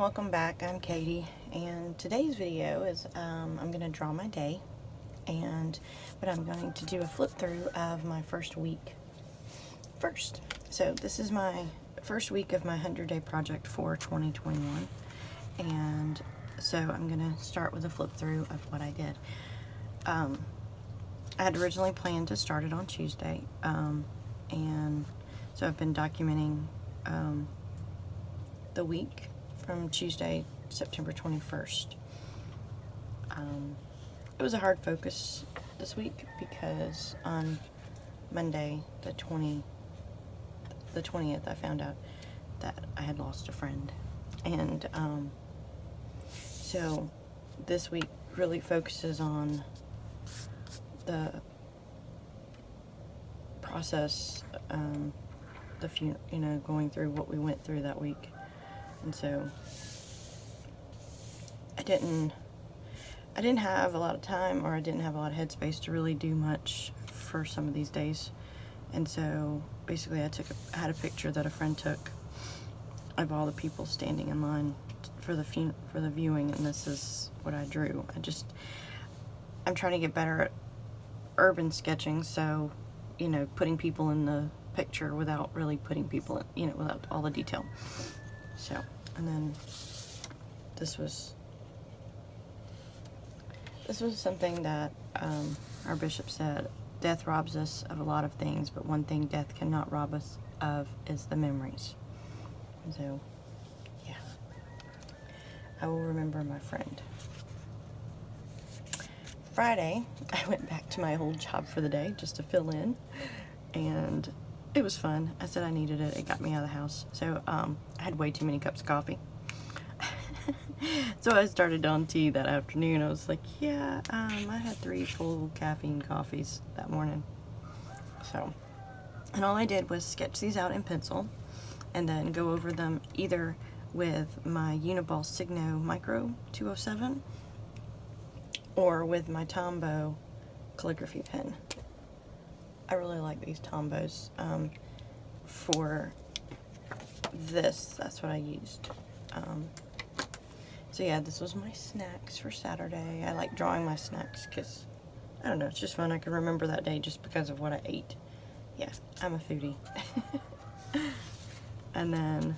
welcome back. I'm Katie, and today's video is I'm going to draw my day, but I'm going to do a flip through of my first week first. So this is my first week of my 100-day project for 2021, and so I'm going to start with a flip through of what I did. I had originally planned to start it on Tuesday, and so I've been documenting the week from Tuesday, September 21st. It was a hard focus this week because on Monday, the 20th, I found out that I had lost a friend. And so this week really focuses on the process, the funeral, going through what we went through that week. And so I didn't have a lot of time, or I didn't have a lot of headspace to really do much for some of these days. And so basically I had a picture that a friend took of all the people standing in line for the viewing, and this is what I drew. I'm trying to get better at urban sketching, so putting people in the picture without really putting people in, without all the detail. So, and then this was something that our bishop said: death robs us of a lot of things, but one thing death cannot rob us of is the memories. And so, yeah, I will remember my friend. Friday, I went back to my old job for the day just to fill in, and it was fun. I said I needed it. It got me out of the house. So I had way too many cups of coffee. So I started on tea that afternoon. I was like, yeah, I had 3 full caffeine coffees that morning. So, and all I did was sketch these out in pencil and then go over them either with my Uniball Signo Micro 207 or with my Tombow calligraphy pen. I really like these Tombos. For this, that's what I used. So yeah, this was my snacks for Saturday. I like drawing my snacks because, I don't know, it's just fun. I can remember that day just because of what I ate. Yeah, I'm a foodie. And then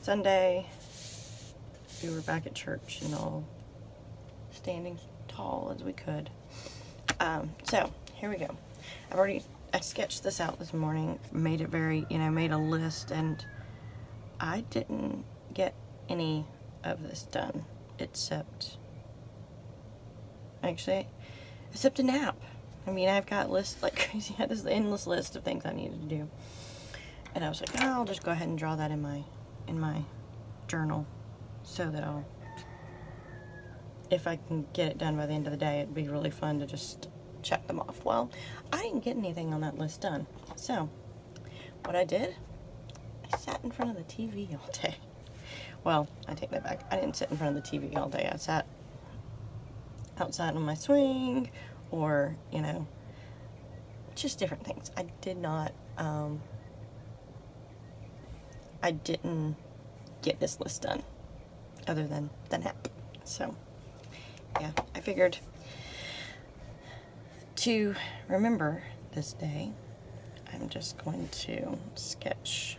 Sunday, we were back at church and all standing tall as we could. So here we go. I sketched this out this morning, made it very, made a list, and I didn't get any of this done except a nap. I mean, I've got lists like crazy. I had this endless list of things I needed to do, and I was like, oh, I'll just go ahead and draw that in my journal, so that if I can get it done by the end of the day, it'd be really fun to just check them off. Well, I didn't get anything on that list done. So what I did, I sat in front of the TV all day. Well, I take that back. I didn't sit in front of the TV all day. I sat outside on my swing, or just different things. I didn't get this list done other than the nap. So yeah, I figured to remember this day, I'm just going to sketch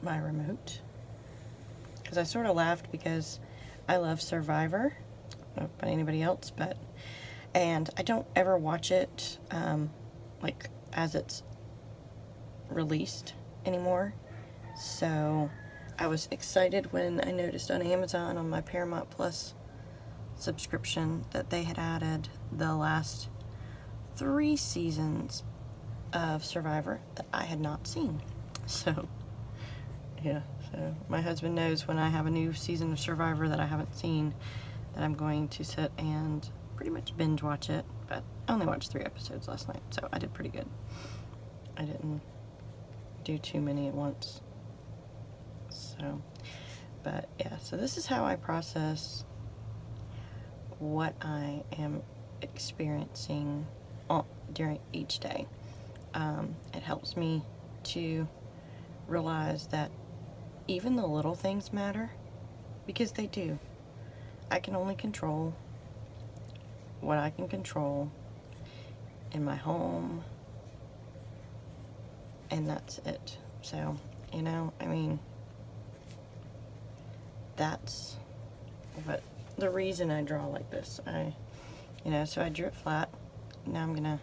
my remote, because I sort of laughed because I love Survivor. I don't know about anybody else, and I don't ever watch it like as it's released anymore. So I was excited when I noticed on Amazon on my Paramount Plus subscription that they had added the last 3 seasons of Survivor that I had not seen. So yeah, so my husband knows when I have a new season of Survivor that I haven't seen, that I'm going to sit and pretty much binge watch it. But I only watched 3 episodes last night, so I did pretty good. I didn't do too many at once. So, but yeah, so this is how I process what I am experiencing during each day. It helps me to realize that even the little things matter, because they do. I can only control what I can control in my home, and that's it. So, you know, I mean, that's what the reason I draw like this. You know, so I drew it flat. Now I'm gonna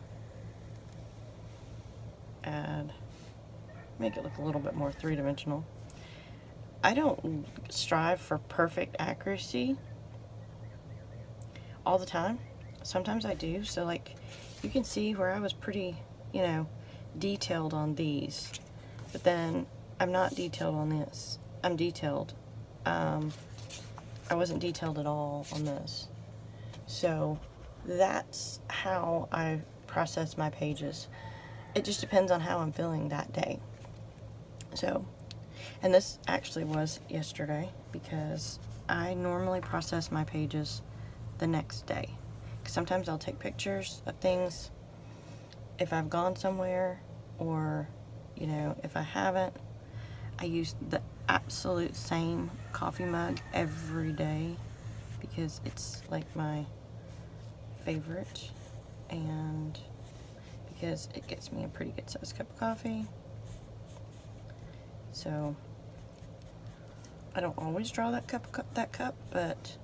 make it look a little bit more three-dimensional. I don't strive for perfect accuracy all the time. Sometimes I do. So like, you can see where I was pretty, you know, detailed on these, but then I'm not detailed on this. I'm detailed. I wasn't detailed at all on this. So that's how I process my pages. It just depends on how I'm feeling that day. So, and this actually was yesterday, because I normally process my pages the next day. Sometimes I'll take pictures of things if I've gone somewhere, or, you know, if I haven't. I use the absolute same coffee mug every day because it's like my favorite, and because it gets me a pretty good sized cup of coffee. So I don't always draw that cup, but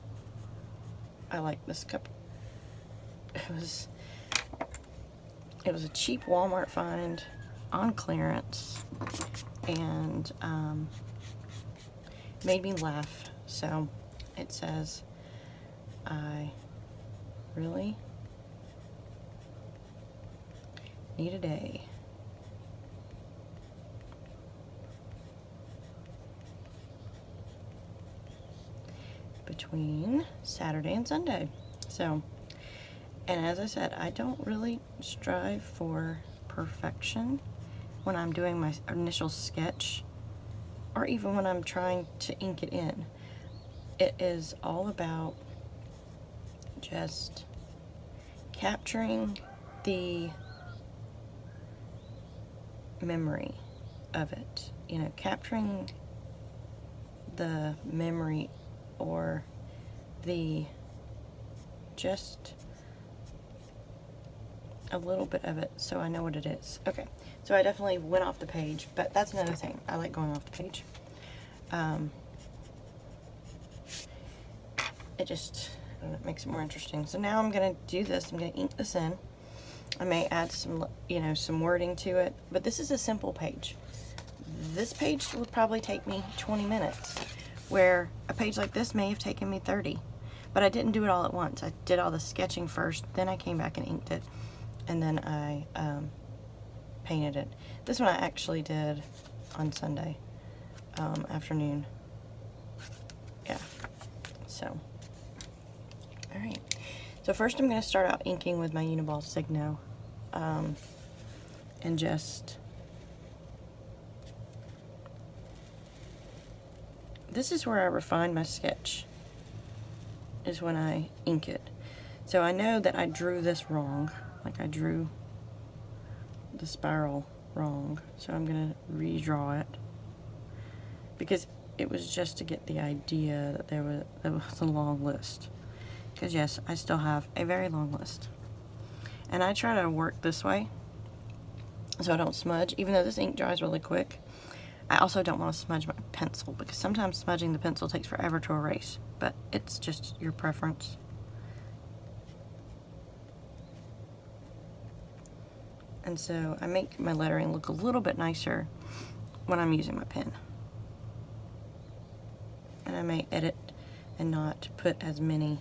I like this cup. It was a cheap Walmart find on clearance, and made me laugh. So it says, I really need a day between Saturday and Sunday. So, and as I said, I don't really strive for perfection when I'm doing my initial sketch, or even when I'm trying to ink it in. It is all about just capturing the memory of it, you know, capturing the memory, or the just a little bit of it, so I know what it is. Okay, so I definitely went off the page, but that's another thing. I like going off the page. It just, I don't know, it makes it more interesting. So now I'm gonna do this. I'm gonna ink this in. I may add some, you know, some wording to it, but this is a simple page. This page would probably take me 20 minutes, where a page like this may have taken me 30. But I didn't do it all at once. I did all the sketching first, then I came back and inked it, and then I painted it. This one I actually did on Sunday afternoon. Yeah, so, all right. So first I'm gonna start out inking with my Uniball Signo, and just, this is where I refine my sketch, is when I ink it. So I know that I drew this wrong, like I drew the spiral wrong, so I'm gonna redraw it, because it was just to get the idea that there was a long list. Because yes, I still have a very long list. And I try to work this way so I don't smudge, even though this ink dries really quick. I also don't want to smudge my pencil, because sometimes smudging the pencil takes forever to erase, but it's just your preference. And so I make my lettering look a little bit nicer when I'm using my pen. And I may edit and not put as many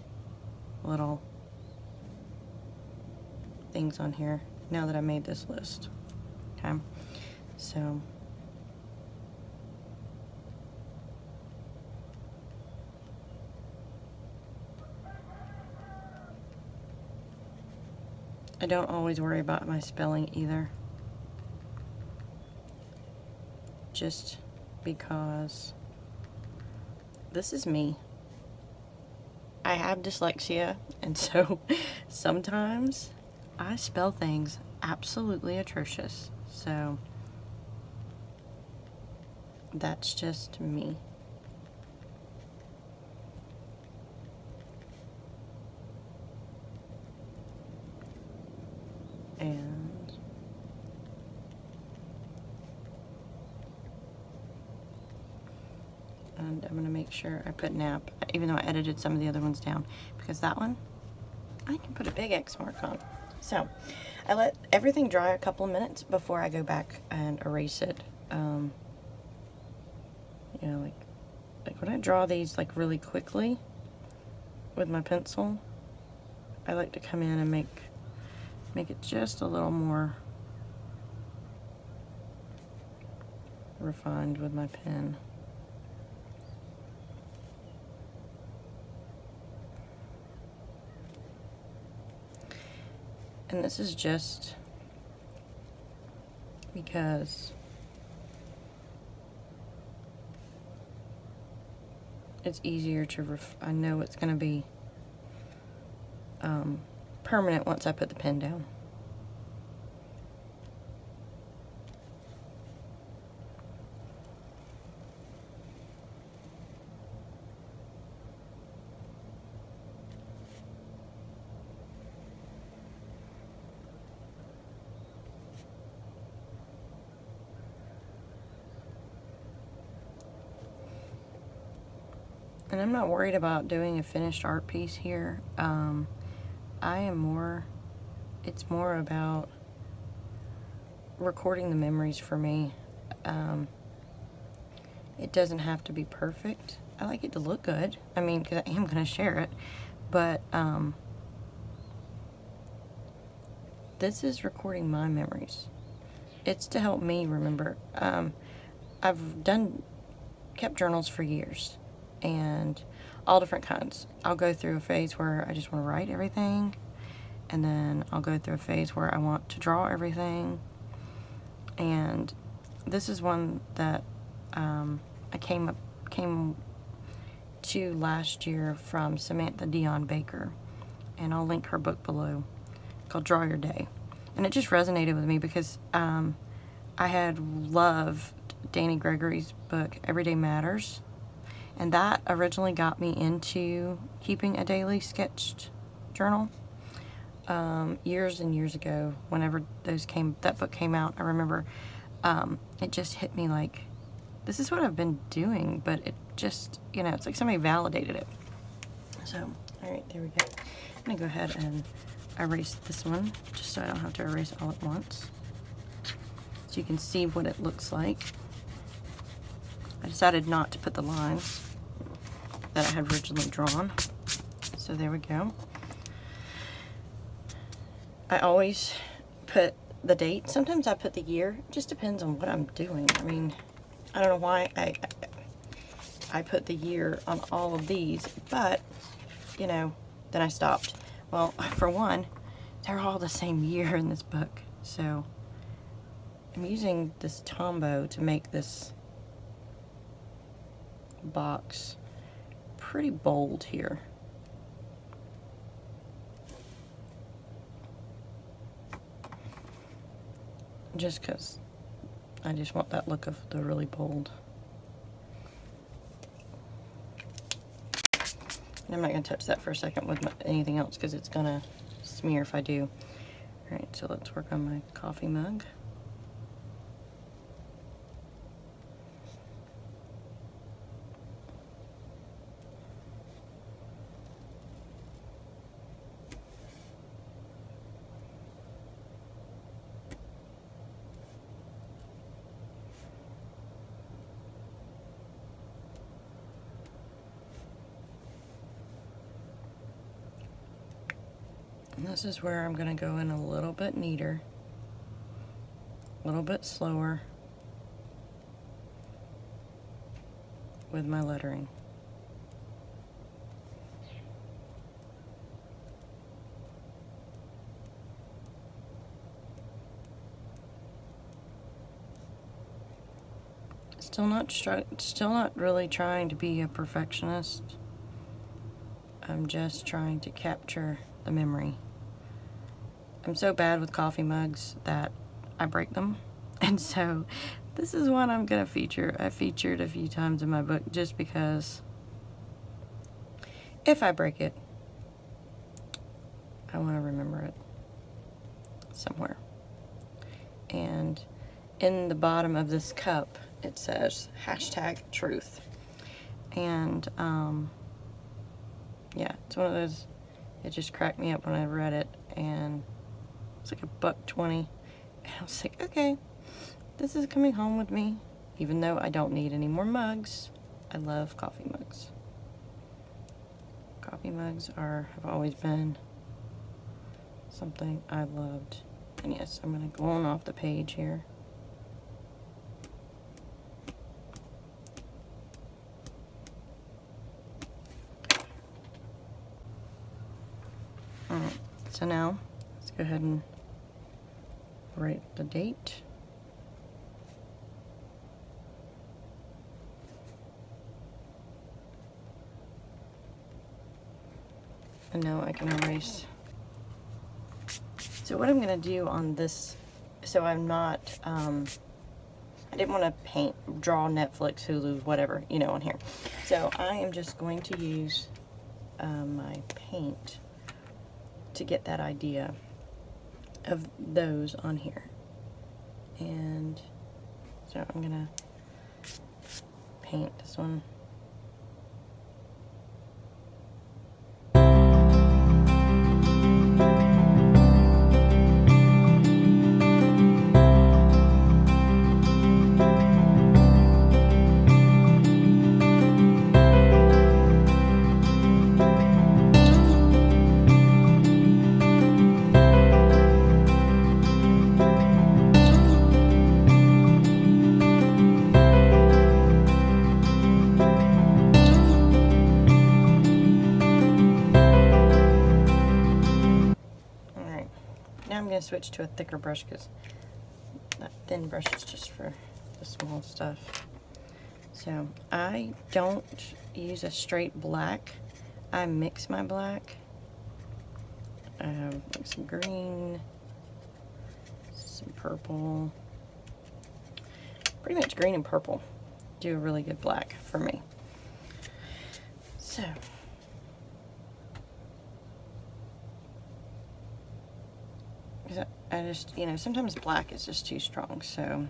little things on here now that I made this list. Okay, so I don't always worry about my spelling either, just because this is me. I have dyslexia, and so sometimes I spell things absolutely atrocious. So That's just me. And I'm going to make sure I put nap, even though I edited some of the other ones down, because that one I can put a big X mark on. So I let everything dry a couple of minutes before I go back and erase it. You know, like when I draw these like really quickly with my pencil, I like to come in and make it just a little more refined with my pen. And this is just because it's easier to I know it's going to be permanent once I put the pen down. And I'm not worried about doing a finished art piece here. It's more about recording the memories for me. It doesn't have to be perfect. I like it to look good. I mean, because I am going to share it. But this is recording my memories. It's to help me remember. I've kept journals for years. And all different kinds. I'll go through a phase where I just want to write everything, and then I'll go through a phase where I want to draw everything. And this is one that I came to last year from Samantha Dion Baker, and I'll link her book below, called Draw Your Day. And it just resonated with me because I had loved Danny Gregory's book Everyday Matters. And that originally got me into keeping a daily sketched journal. Years and years ago, whenever that book came out, I remember it just hit me like, this is what I've been doing, but it just, you know, it's like somebody validated it. So, alright, there we go. I'm going to go ahead and erase this one, just so I don't have to erase all at once. So you can see what it looks like. I decided not to put the lines that I had originally drawn. So there we go. I always put the date. Sometimes I put the year. It just depends on what I'm doing. I mean, I don't know why I put the year on all of these, but, you know, then I stopped. Well, for one, they're all the same year in this book. So I'm using this Tombow to make this box pretty bold here. Just because I just want that look of the really bold. And I'm not going to touch that for a second with anything else because it's going to smear if I do. Alright, so let's work on my coffee mug. And this is where I'm going to go in a little bit neater, a little bit slower with my lettering. Still not really trying to be a perfectionist. I'm just trying to capture the memory. I'm so bad with coffee mugs that I break them, and so This is one I'm going to feature. I featured a few times in my book just because if I break it, I want to remember it somewhere. And in the bottom of this cup, it says #truth. And yeah, it's one of those, it just cracked me up when I read it, and it's like $1.20. And I was like, okay, this is coming home with me, even though I don't need any more mugs. I love coffee mugs. Coffee mugs have always been something I loved. And yes, I'm going to go on off the page here. Alright, so now let's go ahead and write the date. And now I can erase. So what I'm going to do on this, so I'm not, I didn't want to draw Netflix, Hulu, whatever, you know, on here. So I am just going to use my paint to get that idea of those on here. And so I'm going to paint this one. Switch to a thicker brush because that thin brush is just for the small stuff. So I don't use a straight black. I mix my black. Like some green, some purple. Pretty much green and purple do a really good black for me. So I just, you know, sometimes black is just too strong, so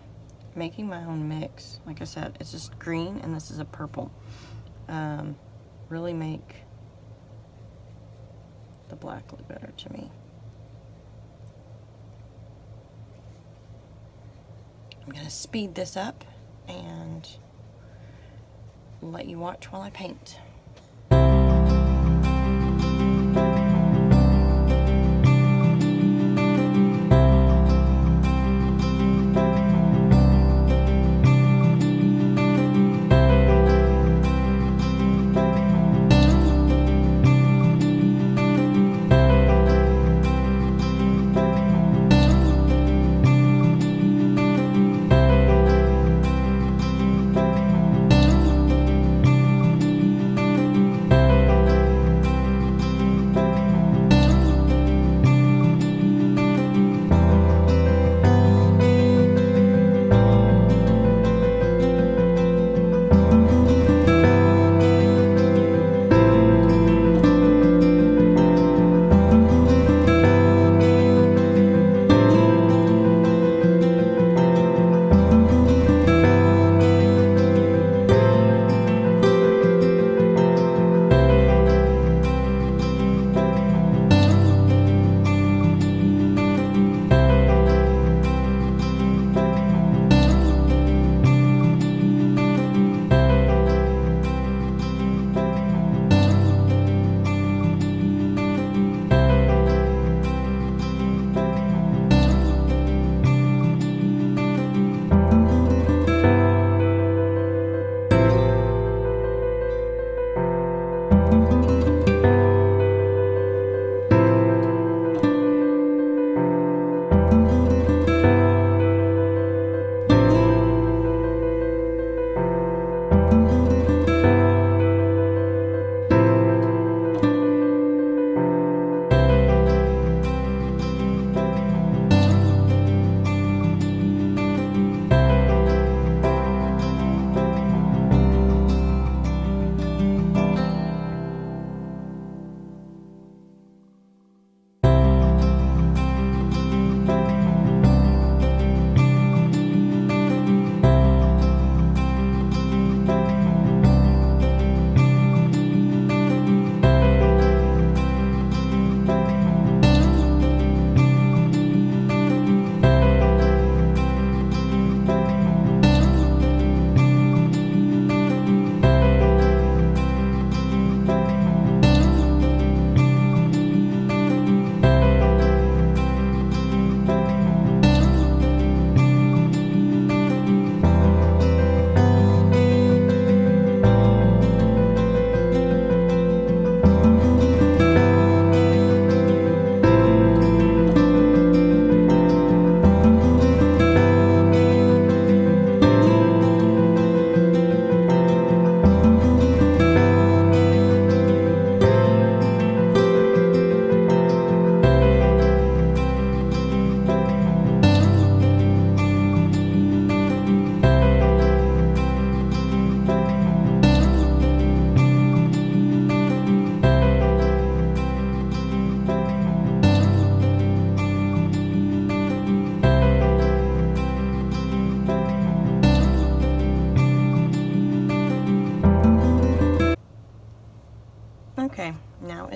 making my own mix, like I said, it's just green and this is a purple, really make the black look better to me. I'm going to speed this up and let you watch while I paint.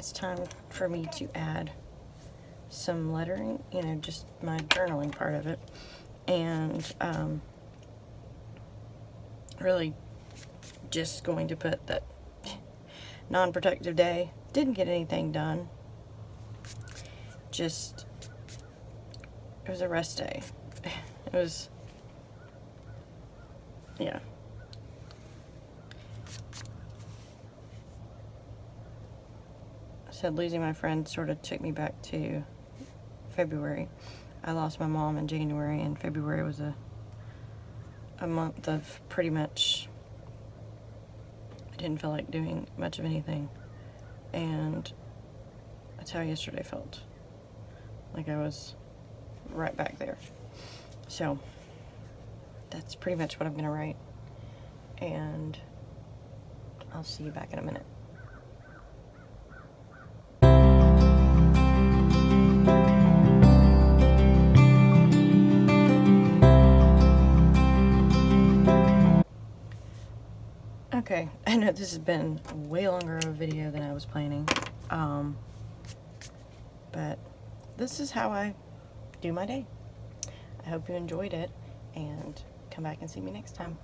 it's time for me to add some lettering, you know, just my journaling part of it. And really just going to put that non-productive day. Didn't get anything done. Just, it was a rest day. It was, yeah. I said losing my friend sort of took me back to February. I lost my mom in January, and February was a month of pretty much, I didn't feel like doing much of anything. And that's how yesterday felt. Like I was right back there. So that's pretty much what I'm gonna write. And I'll see you back in a minute. Okay, I know this has been way longer of a video than I was planning, but this is how I do my day. I hope you enjoyed it, and come back and see me next time.